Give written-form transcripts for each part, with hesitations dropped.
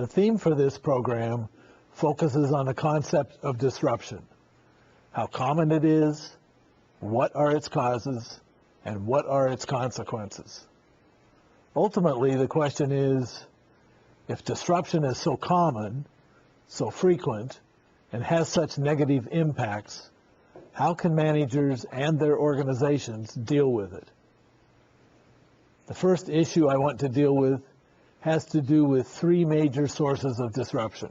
The theme for this program focuses on the concept of disruption, how common it is, what are its causes, and what are its consequences. Ultimately, the question is, if disruption is so common, so frequent, and has such negative impacts, how can managers and their organizations deal with it? The first issue I want to deal with has to do with three major sources of disruption.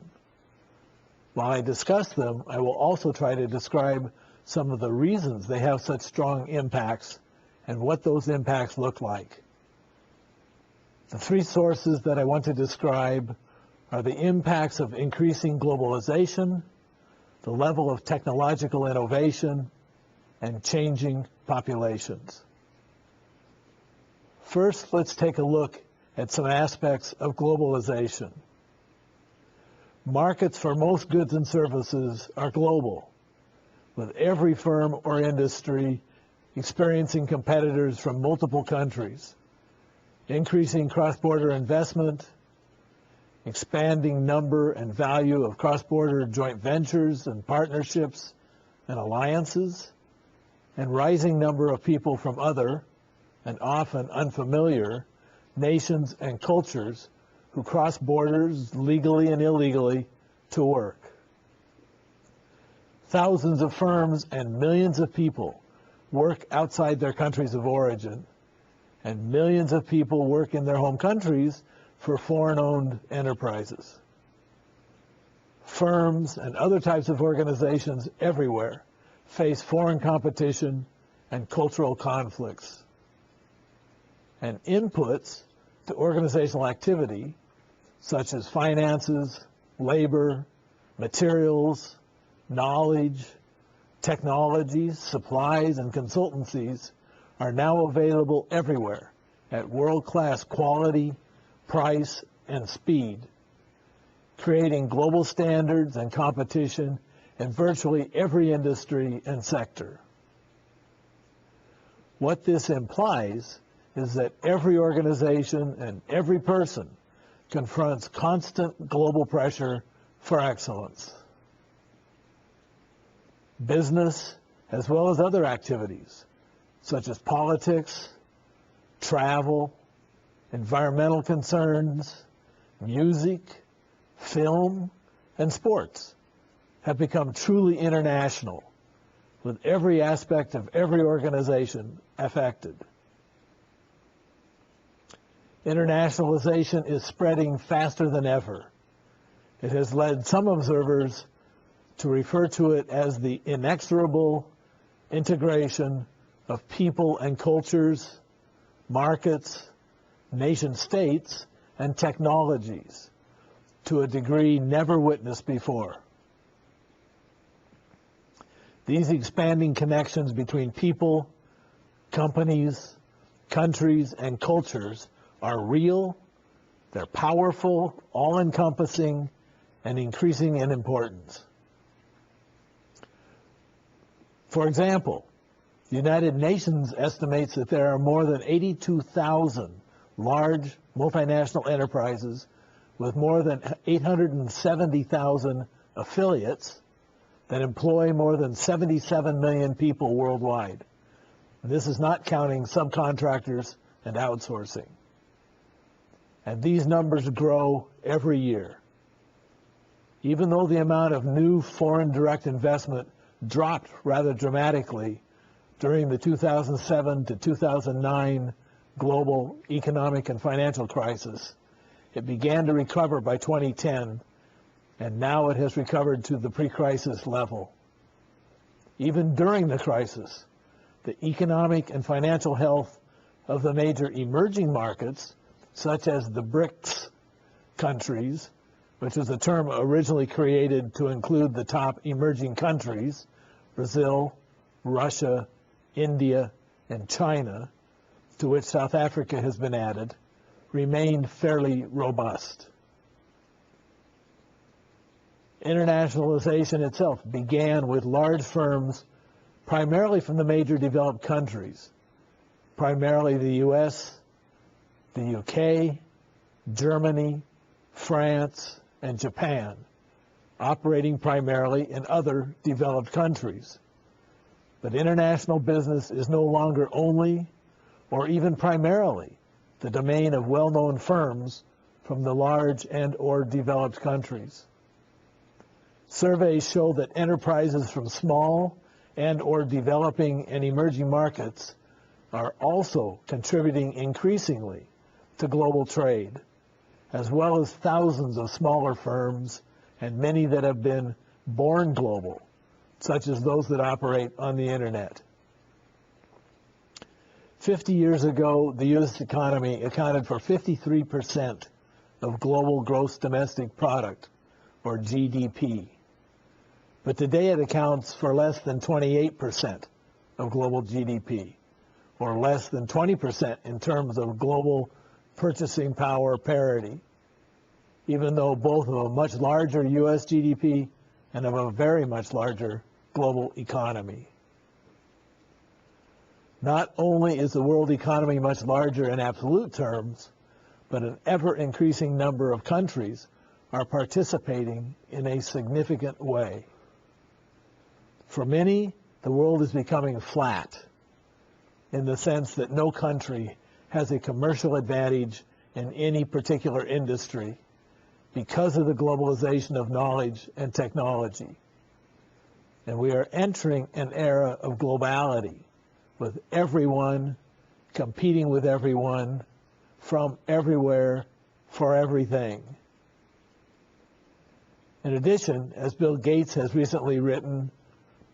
While I discuss them, I will also try to describe some of the reasons they have such strong impacts and what those impacts look like. The three sources that I want to describe are the impacts of increasing globalization, the level of technological innovation, and changing populations. First, let's take a look at some aspects of globalization. Markets for most goods and services are global, with every firm or industry experiencing competitors from multiple countries, increasing cross-border investment, expanding number and value of cross-border joint ventures and partnerships and alliances, and rising number of people from other, and often unfamiliar, nations and cultures who cross borders legally and illegally to work. Thousands of firms and millions of people work outside their countries of origin, and millions of people work in their home countries for foreign-owned enterprises. Firms and other types of organizations everywhere face foreign competition and cultural conflicts. And inputs to organizational activity, such as finances, labor, materials, knowledge, technologies, supplies, and consultancies, are now available everywhere at world-class quality, price, and speed, creating global standards and competition in virtually every industry and sector. What this implies is that every organization and every person confronts constant global pressure for excellence. Business, as well as other activities, such as politics, travel, environmental concerns, music, film, and sports, have become truly international, with every aspect of every organization affected. Internationalization is spreading faster than ever. It has led some observers to refer to it as the inexorable integration of people and cultures, markets, nation states, and technologies to a degree never witnessed before. These expanding connections between people, companies, countries, and cultures are real, they're powerful, all-encompassing, and increasing in importance. For example, the United Nations estimates that there are more than 82,000 large multinational enterprises with more than 870,000 affiliates that employ more than 77 million people worldwide. And this is not counting subcontractors and outsourcing. And these numbers grow every year. Even though the amount of new foreign direct investment dropped rather dramatically during the 2007 to 2009 global economic and financial crisis, it began to recover by 2010, and now it has recovered to the pre-crisis level. Even during the crisis, the economic and financial health of the major emerging markets, such as the BRICS countries, which is a term originally created to include the top emerging countries, Brazil, Russia, India, and China, to which South Africa has been added, remained fairly robust. Internationalization itself began with large firms, primarily from the major developed countries, primarily the US, the UK, Germany, France, and Japan, operating primarily in other developed countries. But international business is no longer only or even primarily the domain of well-known firms from the large and/or developed countries. Surveys show that enterprises from small and/or developing and emerging markets are also contributing increasingly to global trade, as well as thousands of smaller firms and many that have been born global, such as those that operate on the internet. 50 years ago, the U.S. economy accounted for 53% of global gross domestic product, or GDP. But today it accounts for less than 28% of global GDP, or less than 20% in terms of global purchasing power parity, even though both of a much larger U.S. GDP and of a very much larger global economy. Not only is the world economy much larger in absolute terms, but an ever-increasing number of countries are participating in a significant way. For many, the world is becoming flat in the sense that no country has a commercial advantage in any particular industry because of the globalization of knowledge and technology. And we are entering an era of globality, with everyone competing with everyone from everywhere for everything. In addition, as Bill Gates has recently written,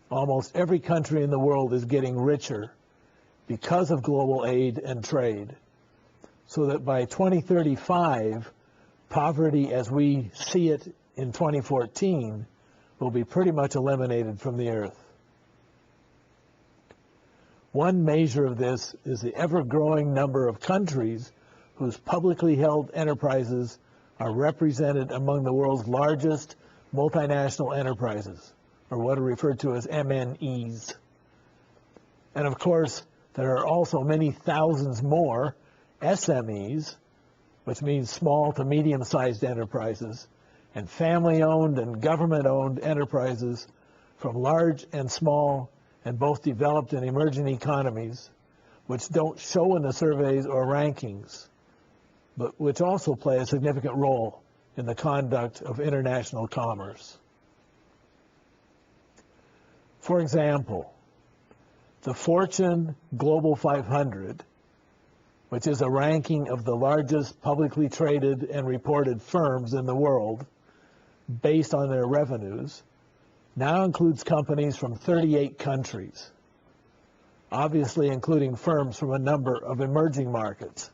almost every country in the world is getting richer because of global aid and trade, so that by 2035, poverty as we see it in 2014 will be pretty much eliminated from the earth. One measure of this is the ever-growing number of countries whose publicly held enterprises are represented among the world's largest multinational enterprises, or what are referred to as MNEs. And of course, there are also many thousands more SMEs, which means small to medium-sized enterprises, and family-owned and government-owned enterprises from large and small and both developed and emerging economies, which don't show in the surveys or rankings, but which also play a significant role in the conduct of international commerce. For example, the Fortune Global 500, which is a ranking of the largest publicly traded and reported firms in the world based on their revenues, now includes companies from 38 countries, obviously including firms from a number of emerging markets.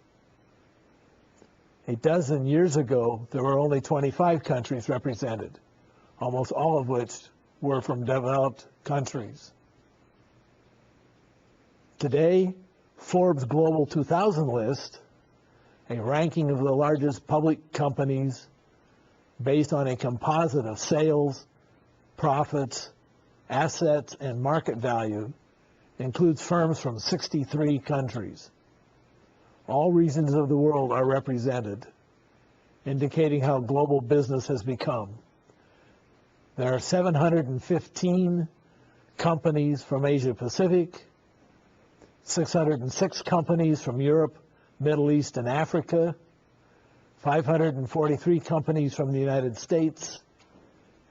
A dozen years ago, there were only 25 countries represented, almost all of which were from developed countries. Today, Forbes Global 2000 list, a ranking of the largest public companies based on a composite of sales, profits, assets, and market value, includes firms from 63 countries. All regions of the world are represented, indicating how global business has become. There are 715 companies from Asia Pacific, 606 companies from Europe, Middle East, and Africa, 543 companies from the United States,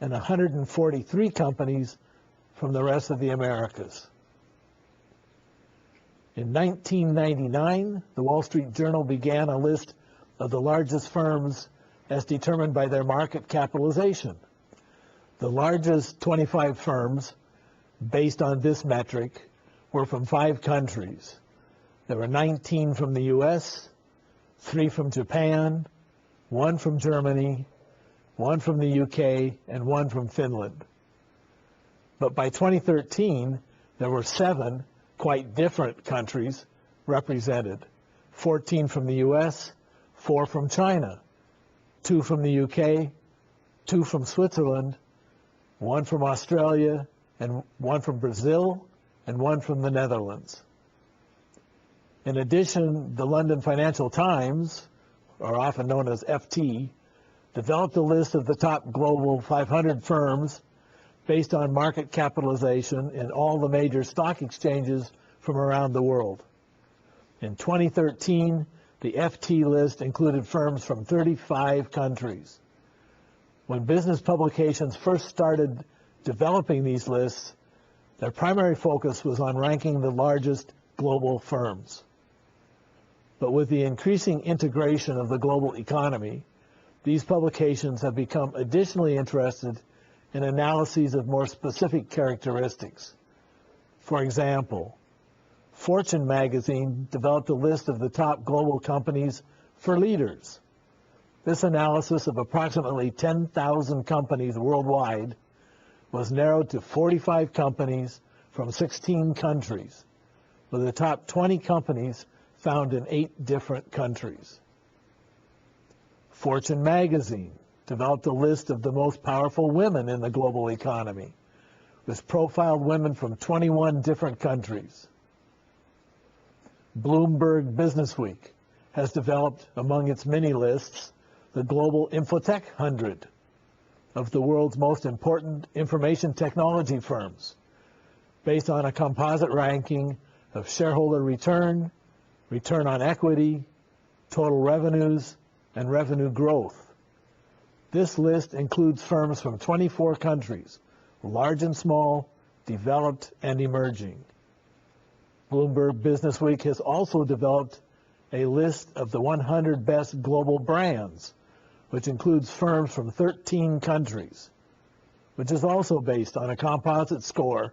and 143 companies from the rest of the Americas. In 1999, the Wall Street Journal began a list of the largest firms as determined by their market capitalization. The largest 25 firms, based on this metric, were from 5 countries. There were 19 from the US, 3 from Japan, 1 from Germany, 1 from the UK, and 1 from Finland. But by 2013, there were 7 quite different countries represented. 14 from the US, 4 from China, 2 from the UK, 2 from Switzerland, 1 from Australia, and 1 from Brazil, and 1 from the Netherlands. In addition, the London Financial Times, or often known as FT, developed a list of the top global 500 firms based on market capitalization in all the major stock exchanges from around the world. In 2013, the FT list included firms from 35 countries. When business publications first started developing these lists, their primary focus was on ranking the largest global firms. But with the increasing integration of the global economy, these publications have become additionally interested in analyses of more specific characteristics. For example, Fortune magazine developed a list of the top global companies for leaders. This analysis of approximately 10,000 companies worldwide was narrowed to 45 companies from 16 countries, with the top 20 companies found in 8 different countries. Fortune magazine developed a list of the most powerful women in the global economy, which profiled women from 21 different countries. Bloomberg Businessweek has developed, among its many lists, the Global Infotech 100 of the world's most important information technology firms, based on a composite ranking of shareholder return, return on equity, total revenues, and revenue growth. This list includes firms from 24 countries, large and small, developed and emerging. Bloomberg Businessweek has also developed a list of the 100 best global brands, which includes firms from 13 countries, which is also based on a composite score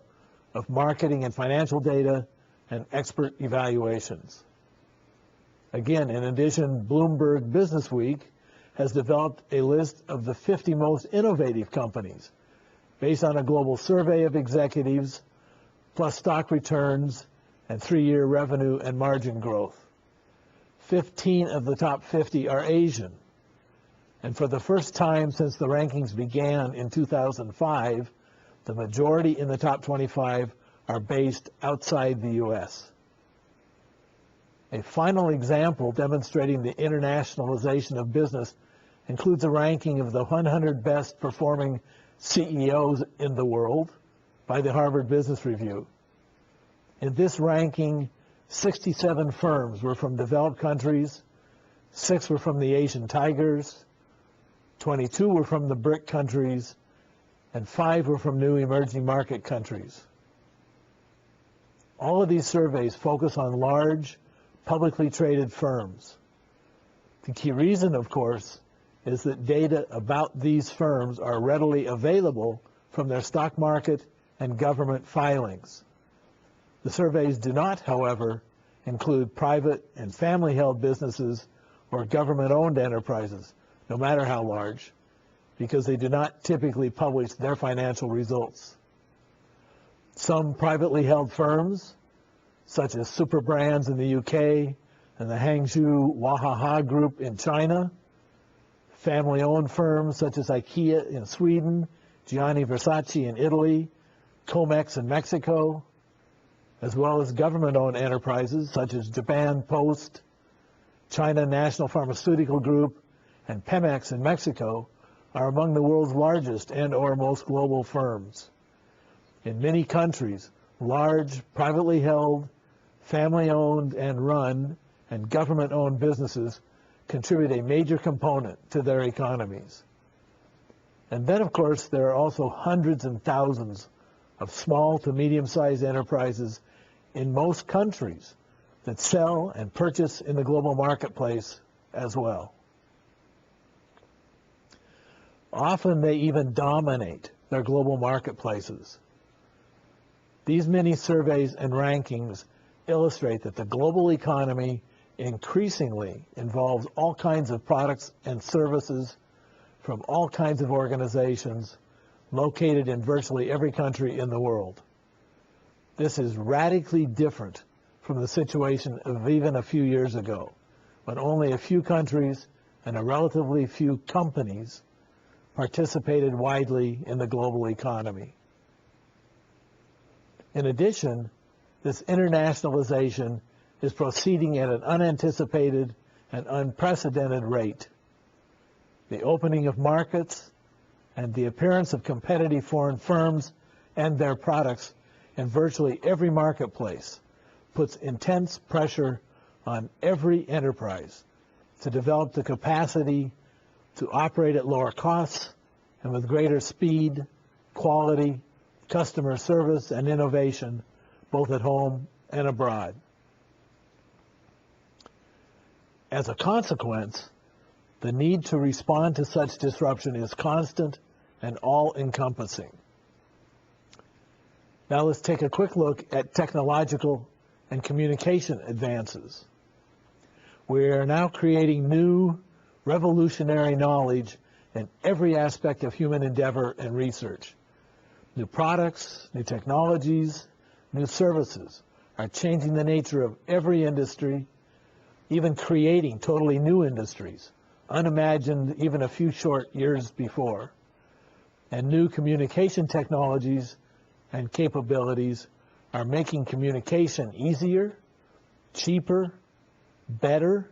of marketing and financial data and expert evaluations. Again, in addition, Bloomberg Businessweek has developed a list of the 50 most innovative companies based on a global survey of executives, plus stock returns and 3-year revenue and margin growth. 15 of the top 50 are Asian, and for the first time since the rankings began in 2005, the majority in the top 25 are based outside the U.S. A final example demonstrating the internationalization of business includes a ranking of the 100 best performing CEOs in the world by the Harvard Business Review. In this ranking, 67 firms were from developed countries, 6 were from the Asian tigers, 22 were from the BRIC countries, and 5 were from new emerging market countries. All of these surveys focus on large, publicly traded firms. The key reason, of course, is that data about these firms are readily available from their stock market and government filings. The surveys do not, however, include private and family-held businesses or government-owned enterprises, no matter how large, because they do not typically publish their financial results. Some privately held firms, such as Super Brands in the UK and the Hangzhou Wahaha Group in China, family-owned firms such as IKEA in Sweden, Gianni Versace in Italy, Comex in Mexico, as well as government-owned enterprises such as Japan Post, China National Pharmaceutical Group, and Pemex in Mexico, are among the world's largest and/or most global firms. In many countries, large, privately held, family-owned and run, and government-owned businesses contribute a major component to their economies. And then, of course, there are also hundreds and thousands of small to medium-sized enterprises in most countries that sell and purchase in the global marketplace as well. Often they even dominate their global marketplaces. These many surveys and rankings illustrate that the global economy increasingly involves all kinds of products and services from all kinds of organizations located in virtually every country in the world. This is radically different from the situation of even a few years ago, when only a few countries and a relatively few companies participated widely in the global economy. In addition, this internationalization is proceeding at an unanticipated and unprecedented rate. the opening of markets, and the appearance of competitive foreign firms and their products in virtually every marketplace puts intense pressure on every enterprise to develop the capacity to operate at lower costs and with greater speed, quality, customer service, and innovation, both at home and abroad. As a consequence, the need to respond to such disruption is constant and all-encompassing. Now let's take a quick look at technological and communication advances. We are now creating new, revolutionary knowledge in every aspect of human endeavor and research. New products, new technologies, new services are changing the nature of every industry, even creating totally new industries, unimagined even a few short years before. And new communication technologies and capabilities are making communication easier, cheaper, better,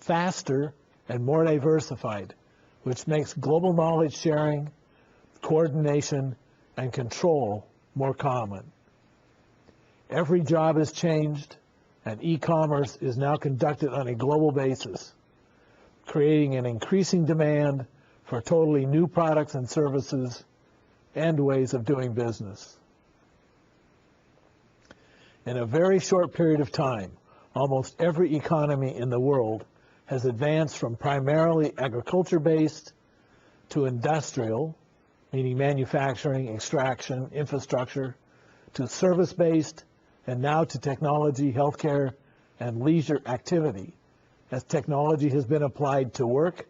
faster, and more diversified, which makes global knowledge sharing, coordination, and control more common. Every job has changed, and e-commerce is now conducted on a global basis, creating an increasing demand for totally new products and services and ways of doing business. In a very short period of time, almost every economy in the world has advanced from primarily agriculture-based to industrial, meaning manufacturing, extraction, infrastructure, to service-based, and now to technology, healthcare, and leisure activity, as technology has been applied to work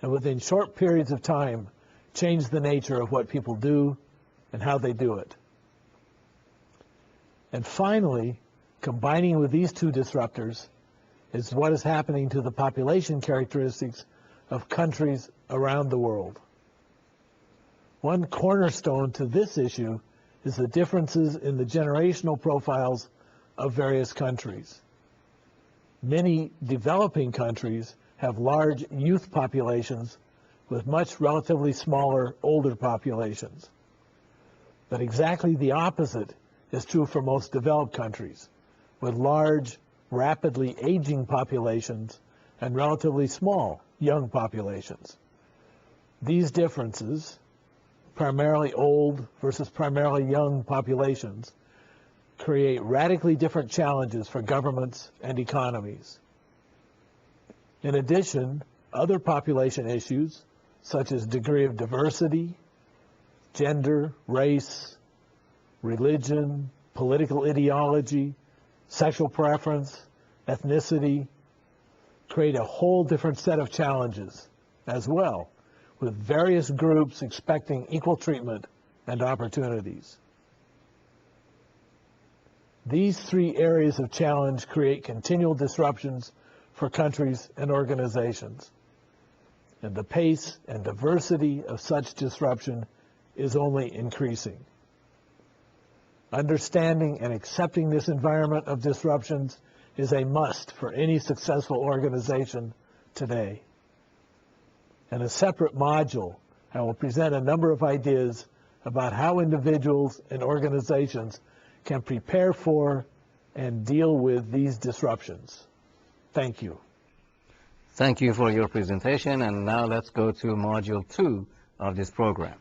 and within short periods of time change the nature of what people do and how they do it. And finally, combining with these two disruptors is what is happening to the population characteristics of countries around the world. One cornerstone to this issue is the differences in the generational profiles of various countries. Many developing countries have large youth populations with much relatively smaller older populations. But exactly the opposite is true for most developed countries, with large, rapidly aging populations and relatively small young populations. These differences, primarily old versus primarily young populations, create radically different challenges for governments and economies. In addition, other population issues, such as degree of diversity, gender, race, religion, political ideology, sexual preference, ethnicity, create a whole different set of challenges as well, with various groups expecting equal treatment and opportunities. These three areas of challenge create continual disruptions for countries and organizations. And the pace and diversity of such disruption is only increasing. Understanding and accepting this environment of disruptions is a must for any successful organization today. In a separate module, I will present a number of ideas about how individuals and organizations can prepare for and deal with these disruptions. Thank you. Thank you for your presentation, and now let's go to Module 2 of this program.